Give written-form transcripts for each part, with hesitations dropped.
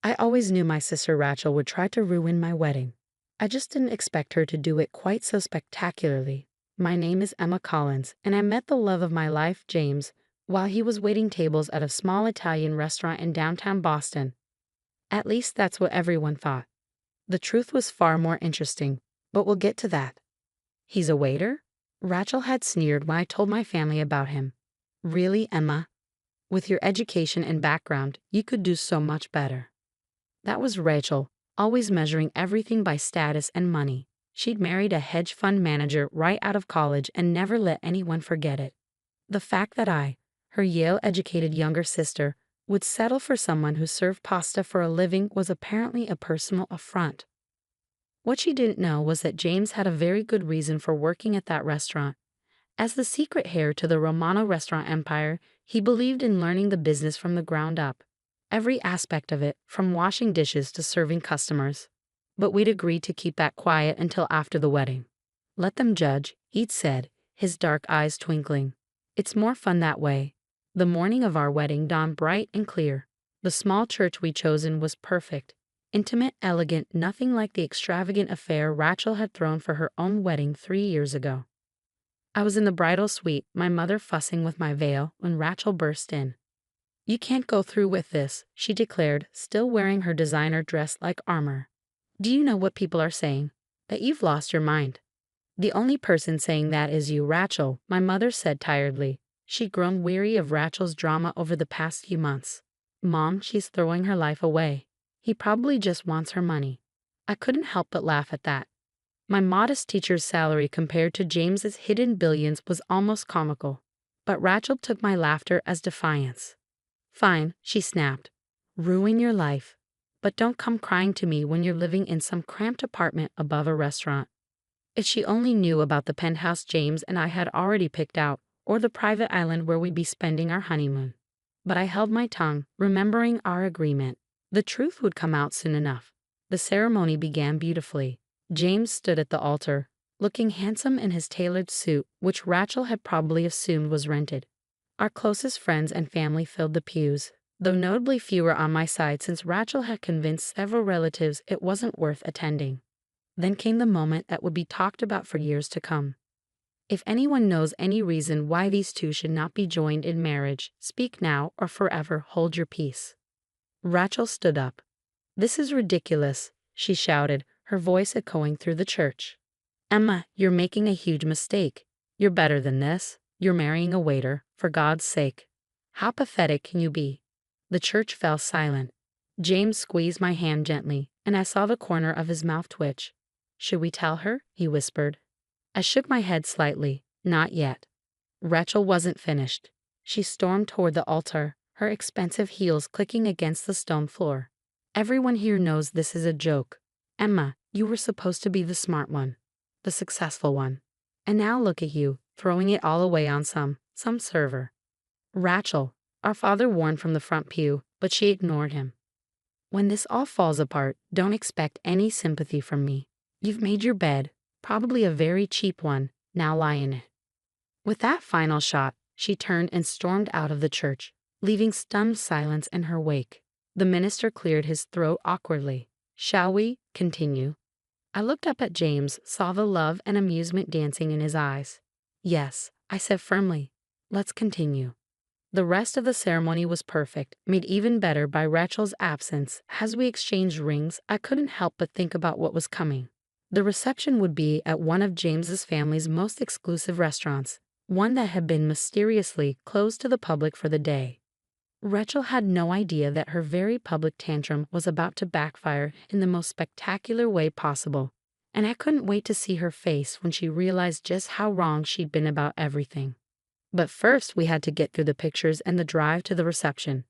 I always knew my sister Rachel would try to ruin my wedding. I just didn't expect her to do it quite so spectacularly. My name is Emma Collins, and I met the love of my life, James, while he was waiting tables at a small Italian restaurant in downtown Boston. At least that's what everyone thought. The truth was far more interesting, but we'll get to that. He's a waiter? Rachel had sneered when I told my family about him. Really, Emma? With your education and background, you could do so much better. That was Rachel, always measuring everything by status and money. She'd married a hedge fund manager right out of college and never let anyone forget it. The fact that I, her Yale-educated younger sister, would settle for someone who served pasta for a living was apparently a personal affront. What she didn't know was that James had a very good reason for working at that restaurant. As the secret heir to the Romano restaurant empire, he believed in learning the business from the ground up. Every aspect of it, from washing dishes to serving customers. But we'd agreed to keep that quiet until after the wedding. Let them judge, he'd said, his dark eyes twinkling. It's more fun that way. The morning of our wedding dawned bright and clear. The small church we'd chosen was perfect. Intimate, elegant, nothing like the extravagant affair Rachel had thrown for her own wedding 3 years ago. I was in the bridal suite, my mother fussing with my veil, when Rachel burst in. "You can't go through with this," she declared, still wearing her designer dress like armor. "Do you know what people are saying? That you've lost your mind." "The only person saying that is you, Rachel," my mother said tiredly. She'd grown weary of Rachel's drama over the past few months. "Mom, she's throwing her life away. He probably just wants her money." I couldn't help but laugh at that. My modest teacher's salary compared to James's hidden billions was almost comical. But Rachel took my laughter as defiance. "Fine," she snapped. "Ruin your life. But don't come crying to me when you're living in some cramped apartment above a restaurant." If she only knew about the penthouse James and I had already picked out, or the private island where we'd be spending our honeymoon. But I held my tongue, remembering our agreement. The truth would come out soon enough. The ceremony began beautifully. James stood at the altar, looking handsome in his tailored suit, which Rachel had probably assumed was rented. Our closest friends and family filled the pews, though notably fewer on my side since Rachel had convinced several relatives it wasn't worth attending. Then came the moment that would be talked about for years to come. If anyone knows any reason why these two should not be joined in marriage, speak now or forever hold your peace. Rachel stood up. "This is ridiculous," she shouted, her voice echoing through the church. "Emma, you're making a huge mistake. You're better than this. You're marrying a waiter, for God's sake. How pathetic can you be?" The church fell silent. James squeezed my hand gently, and I saw the corner of his mouth twitch. "Should we tell her?" he whispered. I shook my head slightly. Not yet. Rachel wasn't finished. She stormed toward the altar, her expensive heels clicking against the stone floor. "Everyone here knows this is a joke. Emma, you were supposed to be the smart one, the successful one. And now look at you, throwing it all away on some server." "Rachel," our father warned from the front pew, but she ignored him. "When this all falls apart, don't expect any sympathy from me. You've made your bed, probably a very cheap one, now lie in it." With that final shot, she turned and stormed out of the church, leaving stunned silence in her wake. The minister cleared his throat awkwardly. "Shall we continue?" I looked up at James, saw the love and amusement dancing in his eyes. "Yes," I said firmly. "Let's continue." The rest of the ceremony was perfect, made even better by Rachel's absence. As we exchanged rings, I couldn't help but think about what was coming. The reception would be at one of James's family's most exclusive restaurants, one that had been mysteriously closed to the public for the day. Rachel had no idea that her very public tantrum was about to backfire in the most spectacular way possible, and I couldn't wait to see her face when she realized just how wrong she'd been about everything. But first we had to get through the pictures and the drive to the reception.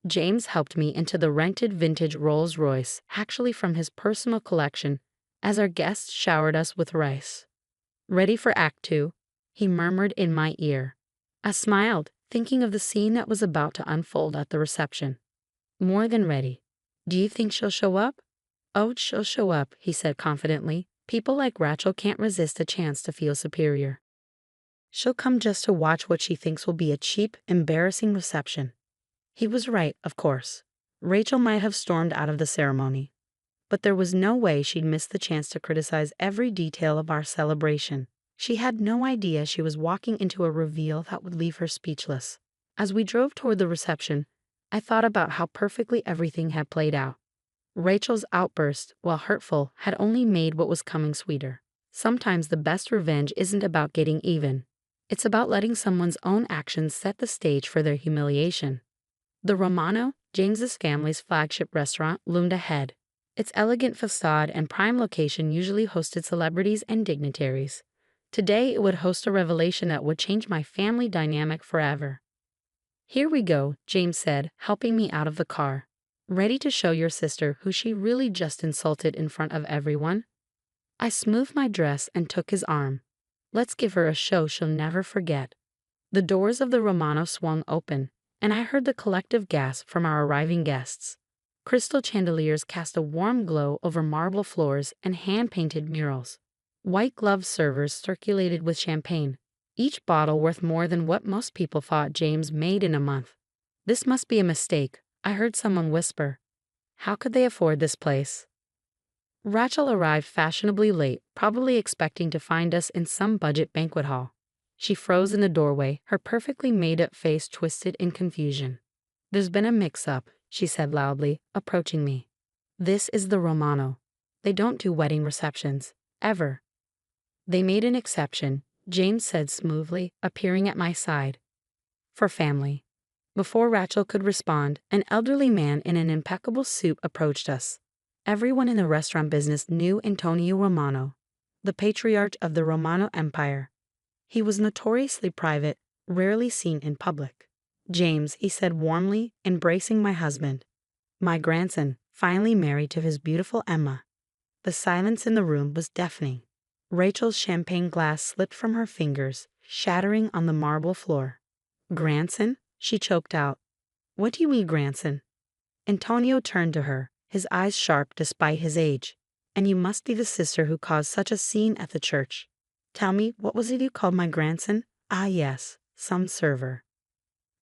James helped me into the rented vintage Rolls-Royce, actually from his personal collection, as our guests showered us with rice. "Ready for Act 2? He murmured in my ear. I smiled, thinking of the scene that was about to unfold at the reception. "More than ready. Do you think she'll show up?" "Oh, she'll show up," he said confidently. "People like Rachel can't resist a chance to feel superior. She'll come just to watch what she thinks will be a cheap, embarrassing reception." He was right, of course. Rachel might have stormed out of the ceremony, but there was no way she'd miss the chance to criticize every detail of our celebration. She had no idea she was walking into a reveal that would leave her speechless. As we drove toward the reception, I thought about how perfectly everything had played out. Rachel's outburst, while hurtful, had only made what was coming sweeter. Sometimes the best revenge isn't about getting even. It's about letting someone's own actions set the stage for their humiliation. The Romano, James's family's flagship restaurant, loomed ahead. Its elegant facade and prime location usually hosted celebrities and dignitaries. Today it would host a revelation that would change my family dynamic forever. "Here we go," James said, helping me out of the car. "Ready to show your sister who she really just insulted in front of everyone?" I smoothed my dress and took his arm. "Let's give her a show she'll never forget." The doors of the Romano swung open, and I heard the collective gasp from our arriving guests. Crystal chandeliers cast a warm glow over marble floors and hand-painted murals. White-gloved servers circulated with champagne, each bottle worth more than what most people thought James made in a month. "This must be a mistake," I heard someone whisper. "How could they afford this place?" Rachel arrived fashionably late, probably expecting to find us in some budget banquet hall. She froze in the doorway, her perfectly made-up face twisted in confusion. "There's been a mix-up," she said loudly, approaching me. "This is the Romano. They don't do wedding receptions, ever." "They made an exception," James said smoothly, appearing at my side. "For family." Before Rachel could respond, an elderly man in an impeccable suit approached us. Everyone in the restaurant business knew Antonio Romano, the patriarch of the Romano Empire. He was notoriously private, rarely seen in public. "James," he said warmly, embracing my husband. "My grandson, finally married to his beautiful Emma." The silence in the room was deafening. Rachel's champagne glass slipped from her fingers, shattering on the marble floor. "Grandson?" she choked out. "What do you mean, grandson?" Antonio turned to her, his eyes sharp despite his age. "And you must be the sister who caused such a scene at the church. Tell me, what was it you called my grandson?" "Ah, yes, some server."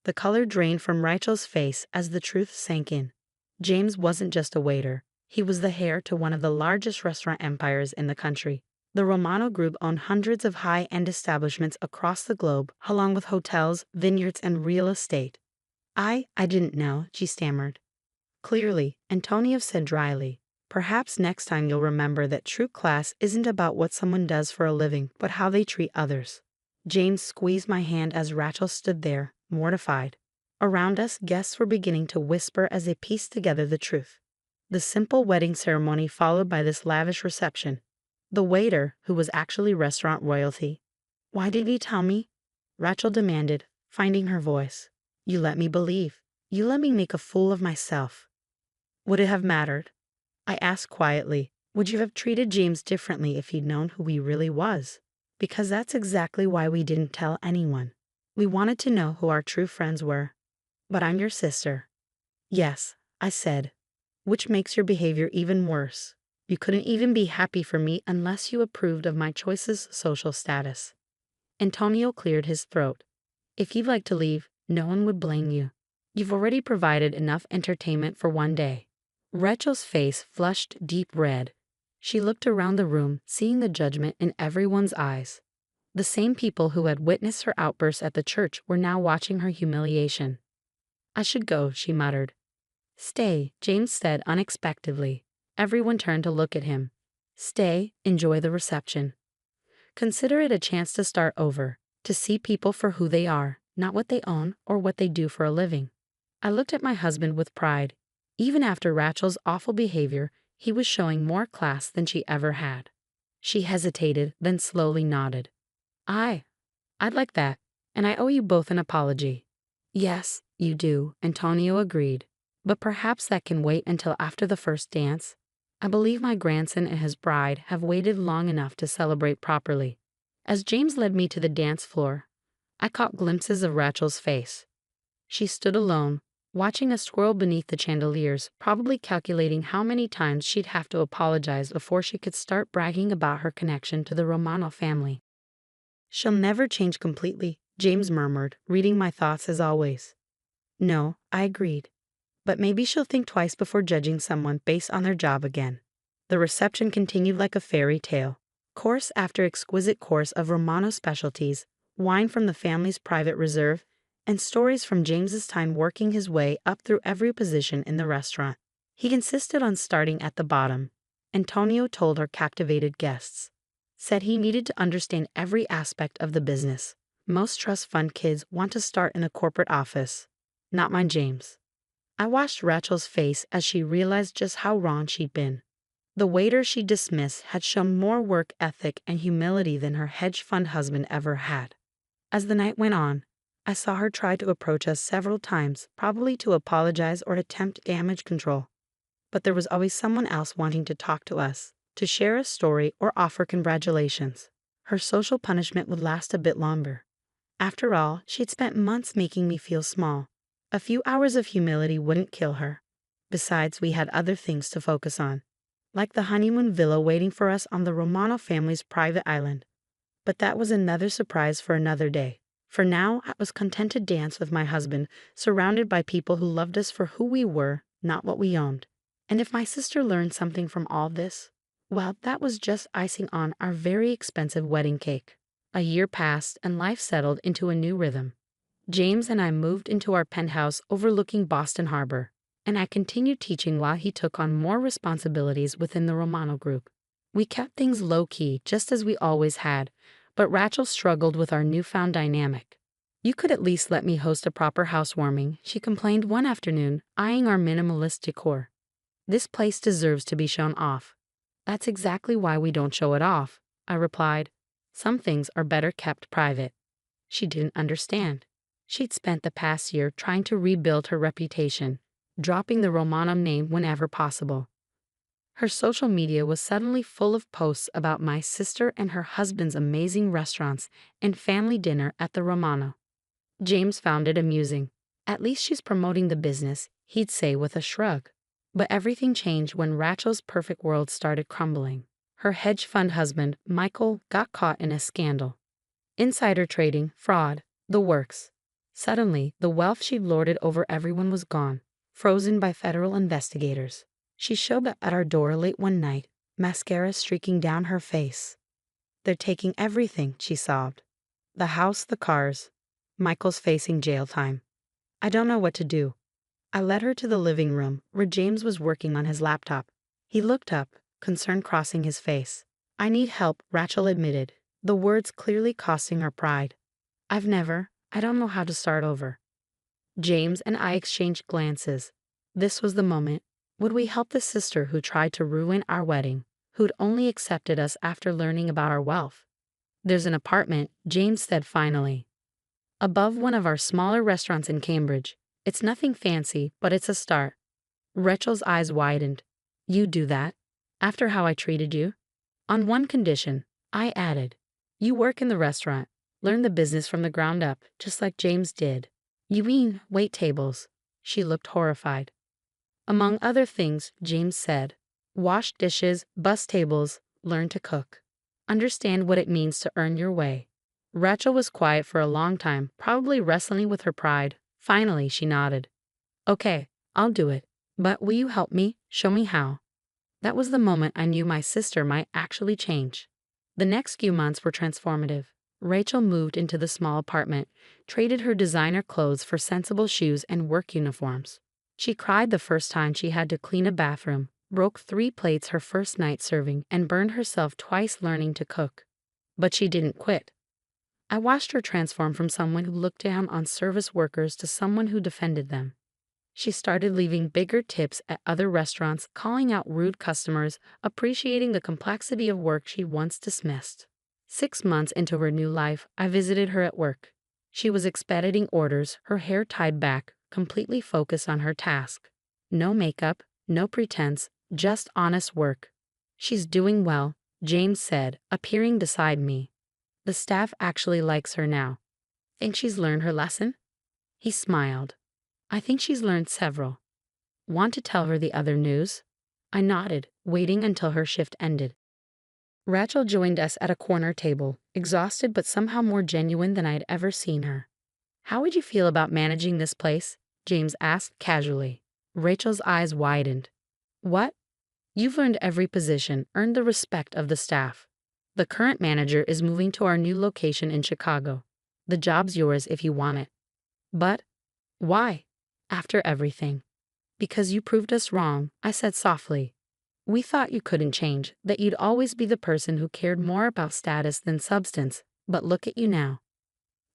The color drained from Rachel's face as the truth sank in. James wasn't just a waiter. He was the heir to one of the largest restaurant empires in the country. The Romano Group owned hundreds of high-end establishments across the globe, along with hotels, vineyards, and real estate. I didn't know," she stammered. "Clearly," Antonio said dryly. "Perhaps next time you'll remember that true class isn't about what someone does for a living, but how they treat others." James squeezed my hand as Rachel stood there, mortified. Around us, guests were beginning to whisper as they pieced together the truth. The simple wedding ceremony followed by this lavish reception. The waiter, who was actually restaurant royalty. "Why did you tell me?" Rachel demanded, finding her voice. "You let me believe. You let me make a fool of myself." "Would it have mattered?" I asked quietly. "Would you have treated James differently if he'd known who he really was?" "Because that's exactly why we didn't tell anyone. We wanted to know who our true friends were." "But I'm your sister." "Yes," I said. "Which makes your behavior even worse. You couldn't even be happy for me unless you approved of my choice's social status." Antonio cleared his throat. "If you'd like to leave, no one would blame you. You've already provided enough entertainment for one day." Rachel's face flushed deep red. She looked around the room, seeing the judgment in everyone's eyes. The same people who had witnessed her outburst at the church were now watching her humiliation. "I should go," she muttered. "Stay," James said unexpectedly. Everyone turned to look at him. "Stay, enjoy the reception. Consider it a chance to start over, to see people for who they are, not what they own or what they do for a living." I looked at my husband with pride. Even after Rachel's awful behavior, he was showing more class than she ever had. She hesitated, then slowly nodded. I'd like that, and I owe you both an apology." "Yes, you do," Antonio agreed. "But perhaps that can wait until after the first dance. I believe my grandson and his bride have waited long enough to celebrate properly." As James led me to the dance floor, I caught glimpses of Rachel's face. She stood alone, watching us swirl beneath the chandeliers, probably calculating how many times she'd have to apologize before she could start bragging about her connection to the Romano family. "She'll never change completely," James murmured, reading my thoughts as always. "No," I agreed. but maybe she'll think twice before judging someone based on their job again. The reception continued like a fairy tale. Course after exquisite course of Romano specialties, wine from the family's private reserve, and stories from James's time working his way up through every position in the restaurant. He insisted on starting at the bottom. Antonio told our captivated guests. Said he needed to understand every aspect of the business. Most trust fund kids want to start in a corporate office. Not mine, James. I watched Rachel's face as she realized just how wrong she'd been. The waiter she dismissed had shown more work ethic and humility than her hedge fund husband ever had. As the night went on, I saw her try to approach us several times, probably to apologize or attempt damage control. But there was always someone else wanting to talk to us, to share a story or offer congratulations. Her social punishment would last a bit longer. After all, she'd spent months making me feel small. A few hours of humility wouldn't kill her. Besides, we had other things to focus on, like the honeymoon villa waiting for us on the Romano family's private island. But that was another surprise for another day. For now, I was content to dance with my husband, surrounded by people who loved us for who we were, not what we owned. And if my sister learned something from all this, well, that was just icing on our very expensive wedding cake. A year passed and life settled into a new rhythm. James and I moved into our penthouse overlooking Boston Harbor, and I continued teaching while he took on more responsibilities within the Romano group. We kept things low-key, just as we always had, but Rachel struggled with our newfound dynamic. "You could at least let me host a proper housewarming," she complained one afternoon, eyeing our minimalist decor. "This place deserves to be shown off." "That's exactly why we don't show it off," I replied. "Some things are better kept private." She didn't understand. She'd spent the past year trying to rebuild her reputation, dropping the Romano name whenever possible. Her social media was suddenly full of posts about my sister and her husband's amazing restaurants and family dinner at the Romano. James found it amusing. "At least she's promoting the business," he'd say with a shrug. But everything changed when Rachel's perfect world started crumbling. Her hedge fund husband, Michael, got caught in a scandal. Insider trading, fraud, the works. Suddenly, the wealth she'd lorded over everyone was gone, frozen by federal investigators. She showed up at our door late one night, mascara streaking down her face. "They're taking everything," she sobbed. "The house, the cars. Michael's facing jail time. I don't know what to do." I led her to the living room, where James was working on his laptop. He looked up, concern crossing his face. "I need help," Rachel admitted, the words clearly costing her pride. I don't know how to start over." James and I exchanged glances. This was the moment. Would we help the sister who tried to ruin our wedding, who'd only accepted us after learning about our wealth? "There's an apartment," James said finally, "above one of our smaller restaurants in Cambridge. It's nothing fancy, but it's a start." Rachel's eyes widened. "You do that? After how I treated you?" "On one condition," I added. "You work in the restaurant, learn the business from the ground up, just like James did." "You mean wait tables?" She looked horrified. "Among other things," James said. "Wash dishes, bus tables, learn to cook. Understand what it means to earn your way." Rachel was quiet for a long time, probably wrestling with her pride. Finally, she nodded. "Okay, I'll do it. But will you help me? Show me how." That was the moment I knew my sister might actually change. The next few months were transformative. Rachel moved into the small apartment, traded her designer clothes for sensible shoes and work uniforms. She cried the first time she had to clean a bathroom, broke 3 plates her first night serving, and burned herself twice learning to cook. But she didn't quit. I watched her transform from someone who looked down on service workers to someone who defended them. She started leaving bigger tips at other restaurants, calling out rude customers, appreciating the complexity of work she once dismissed. 6 months into her new life, I visited her at work. She was expediting orders, her hair tied back, completely focused on her task. No makeup, no pretense, just honest work. "She's doing well," James said, appearing beside me. "The staff actually likes her now." "Think she's learned her lesson?" He smiled. "I think she's learned several." "Want to tell her the other news?" I nodded, waiting until her shift ended. Rachel joined us at a corner table, exhausted but somehow more genuine than I had ever seen her. "How would you feel about managing this place?" James asked casually. Rachel's eyes widened. What? You've earned every position, earned the respect of the staff. The current manager is moving to our new location in Chicago. The job's yours if you want it. But why? After everything. Because you proved us wrong, I said softly. We thought you couldn't change, that you'd always be the person who cared more about status than substance, but look at you now.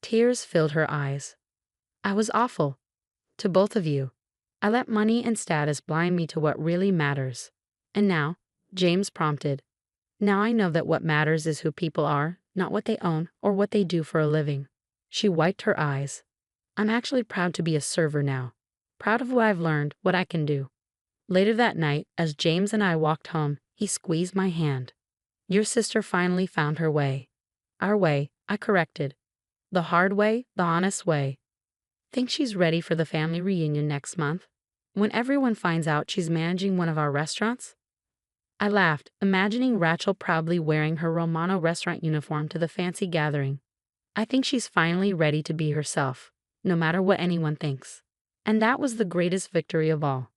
Tears filled her eyes. I was awful. To both of you. I let money and status blind me to what really matters. And now, James prompted. Now I know that what matters is who people are, not what they own or what they do for a living. She wiped her eyes. I'm actually proud to be a server now. Proud of what I've learned, what I can do. Later that night, as James and I walked home, he squeezed my hand. Your sister finally found her way. Our way, I corrected. The hard way, the honest way. Think she's ready for the family reunion next month? When everyone finds out she's managing one of our restaurants? I laughed, imagining Rachel proudly wearing her Romano restaurant uniform to the fancy gathering. I think she's finally ready to be herself, no matter what anyone thinks. And that was the greatest victory of all.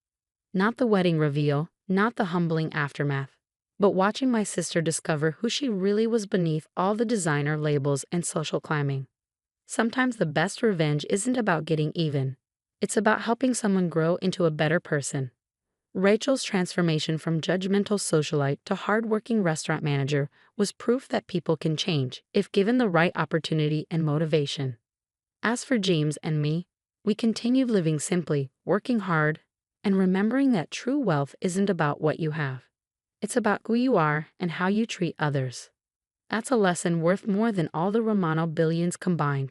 Not the wedding reveal, not the humbling aftermath, but watching my sister discover who she really was beneath all the designer labels and social climbing. Sometimes the best revenge isn't about getting even. It's about helping someone grow into a better person. Rachel's transformation from judgmental socialite to hardworking restaurant manager was proof that people can change if given the right opportunity and motivation. As for James and me, we continued living simply, working hard, and remembering that true wealth isn't about what you have. It's about who you are and how you treat others. That's a lesson worth more than all the Romano billions combined.